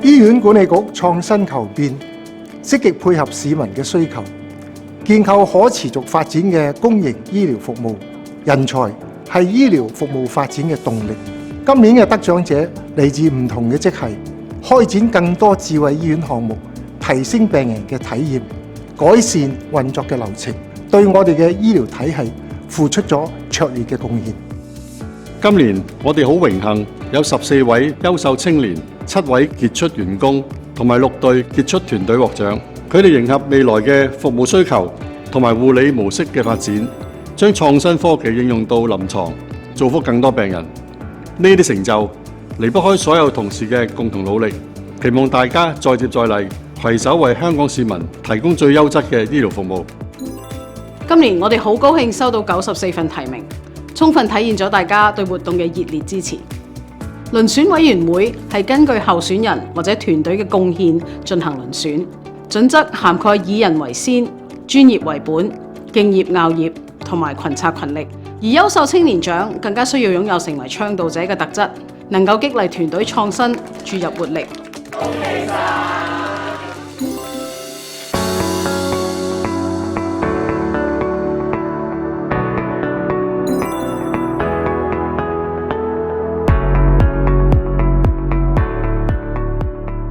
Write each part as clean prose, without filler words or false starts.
醫院管理局創新求變，積極配合市民嘅需求，建構可持續發展嘅公營醫療服務。人才係醫療服務發展嘅動力。今年嘅得獎者嚟自唔同嘅職系，開展更多智慧醫院項目，提升病人嘅體驗，改善運作嘅流程，對我哋嘅醫療體系付出咗卓越嘅貢獻。今年我哋好榮幸有14位優秀青年、7位傑出員工同埋6隊傑出團隊獲獎。佢哋迎合未來嘅服務需求同埋護理模式嘅發展，將創新科技應用到臨床，造福更多病人。呢啲成就離不開所有同事嘅共同努力。期望大家再接再厲，攜手為香港市民提供最優質嘅醫療服務。今年我哋好高興收到94份提名，充分體現咗大家對活動嘅熱烈支持。遴選委員會係根據候選人或者團隊嘅貢獻進行遴選，準則涵蓋以人為先、專業為本、敬業樂業同埋群策群力。而優秀青年獎更加需要擁有成為倡導者嘅特質，能夠激勵團隊創新，注入活力。恭喜晒！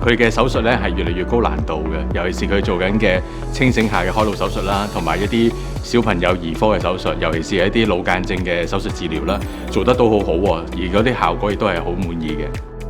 佢嘅手術咧係越嚟越高難度嘅，尤其是佢做緊嘅清醒下嘅開腦手術啦，同埋一啲小朋友兒科嘅手術，尤其是係一啲腦間症嘅手術治療啦，做得都好好喎，而嗰啲效果亦都係好滿意嘅。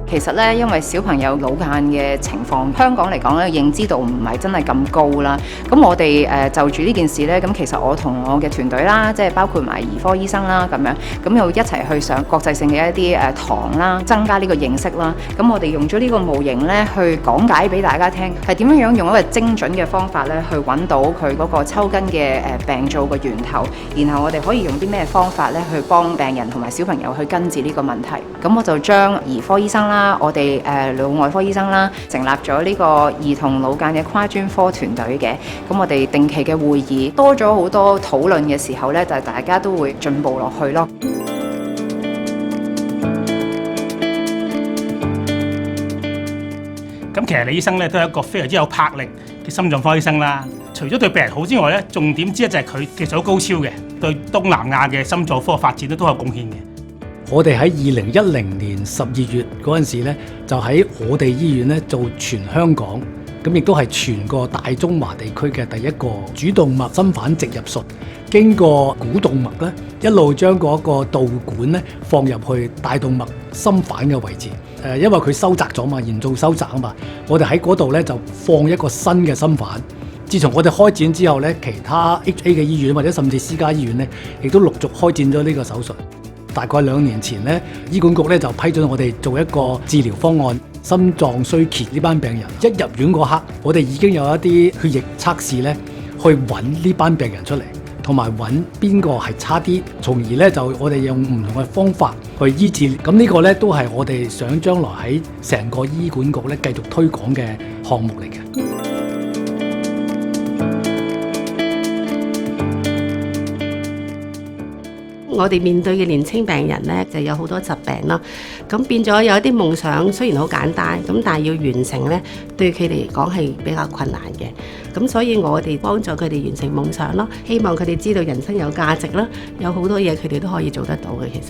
其實咧，因為小朋友腦間嘅情況，香港嚟講咧，認知度唔係真係咁高啦。咁我哋就住呢件事咧，咁其實我同我嘅團隊啦，即係包括埋兒科醫生啦，咁又一齊去上國際性嘅一啲堂啦，增加呢個認識啦。咁我哋用咗呢個模型咧，去講解俾大家聽，係點樣用一個精準嘅方法咧，去揾到佢嗰個抽筋嘅病灶嘅源頭，然後我哋可以用啲咩方法咧，去幫病人同埋小朋友去根治呢個問題。咁我就將兒科醫生啦，我哋腦外科醫生啦，成立咗呢個兒童腦間嘅跨專科團隊嘅。咁我哋定期嘅會議多咗好多討論嘅時候咧，就係大家都會進步落去咯。咁其實李醫生咧都係一個非常之有魄力嘅心臟科醫生啦。除咗對病人好之外咧，重點之一就係佢技術好高超嘅，對東南亞嘅心臟科發展都有貢獻嘅。我哋喺2010年12月嗰陣時咧，就喺我哋醫院咧做全香港，咁亦都係全個大中華地區嘅第一個主動脈心瓣植入術。經過股動脈咧，一路將嗰個導管咧放入去大動脈心瓣嘅位置。因為佢收窄咗嘛，嚴重收窄啊嘛，我哋喺嗰度咧就放一個新嘅心瓣。自從我哋開展之後咧，其他 HA 嘅醫院或者甚至私家醫院咧，亦都陸續開展咗呢個手術。大概2年前咧，醫管局咧就批准我哋做一個治療方案，心臟衰竭呢班病人一入院嗰刻，我哋已經有一啲血液測試咧，去揾呢班病人出嚟，同埋揾邊個係差啲，從而咧就我哋用唔同嘅方法去醫治。咁呢個咧都係我哋想將來喺成個醫管局咧繼續推廣嘅項目嚟嘅。我哋面對嘅年青病人呢，就有好多疾病啦，咁變咗有一啲夢想雖然好簡單，咁但係要完成呢，對佢哋嚟講係比較困難嘅。咁所以我哋幫助佢哋完成夢想咯，希望佢哋知道人生有價值啦，有好多嘢佢哋都可以做得到嘅。其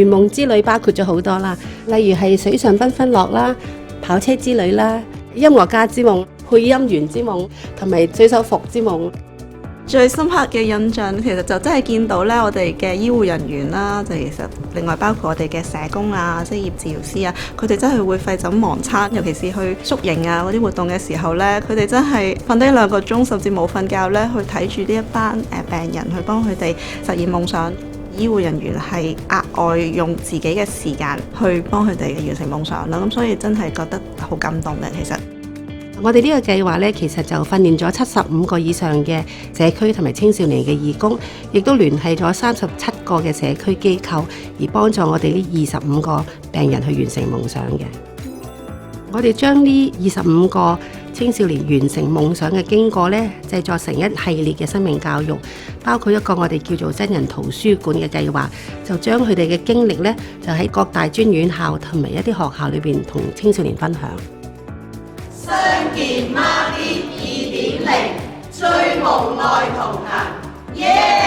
實圓夢之旅包括咗好多啦，例如係水上繽紛樂啦、跑車之旅啦、音樂家之夢、配音員之夢同埋水手服之夢。最深刻嘅印象其實就真係見到咧，我哋嘅醫護人員啦，就其實另外包括我哋嘅社工啊、職業治療師啊，佢哋真係會廢寢忘餐，尤其是去宿營啊嗰啲活動嘅時候咧，佢哋真係瞓低2個鐘，甚至冇瞓覺咧，去睇住呢一班病人，去幫佢哋實現夢想。醫護人員係額外用自己嘅時間去幫佢哋完成夢想啦，咁所以真係覺得好感動嘅。其實我哋呢個計劃呢，其實就訓練咗75個以上嘅社區同埋青少年嘅義工，亦都聯繫咗37個嘅社區機構，而幫助我哋呢25個病人去完成夢想嘅。我哋將呢25個青少年完成夢想嘅經過呢，製作成一系列嘅生命教育，包括一個我哋叫做真人圖書館嘅計劃，就將佢哋嘅經歷呢，就喺各大專院校同埋一啲學校裏邊同青少年分享。相見孖啲2.0，追夢愛同行，耶！